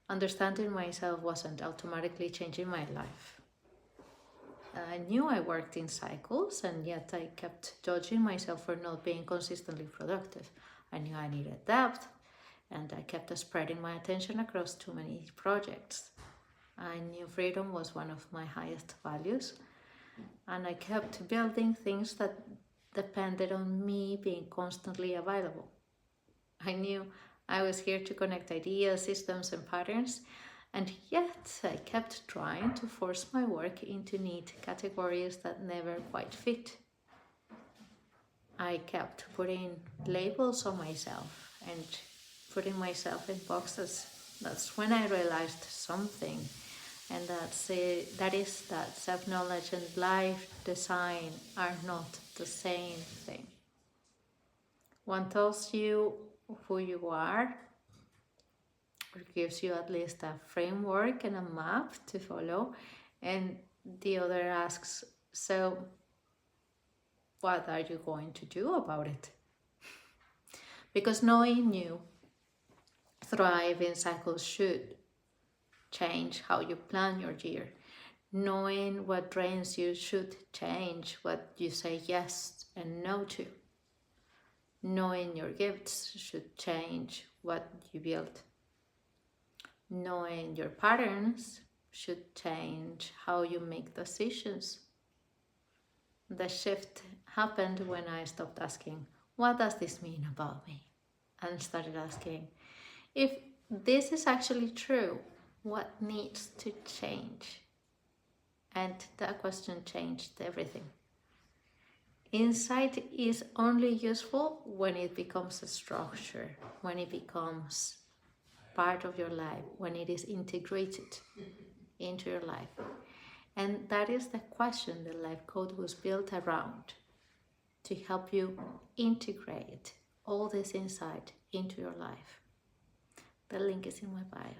Understanding myself wasn't automatically changing my life. I knew I worked in cycles, and yet I kept judging myself for not being consistently productive. I knew I needed depth, and I kept spreading my attention across too many projects. I knew freedom was one of my highest values, and I kept building things that depended on me being constantly available. I knew I was here to connect ideas, systems, and patterns, and yet I kept trying to force my work into neat categories that never quite fit. I kept putting labels on myself and putting myself in boxes. That's when I realized something, and that is that self-knowledge and life design are not the same thing. One tells you who you are, or gives you at least a framework and a map to follow, and the other asks, so what are you going to do about it? Because knowing you thrive in cycles should change how you plan your year. Knowing what drains you should change what you say yes and no to. Knowing your gifts should change what you build. Knowing your patterns should change how you make decisions. The shift happened when I stopped asking, what does this mean about me? And started asking, if this is actually true, what needs to change? And that question changed everything. Insight is only useful when it becomes a structure, when it becomes part of your life, when it is integrated into your life. And that is the question the life code was built around, to help you integrate all this insight into your life. The link is in my bio.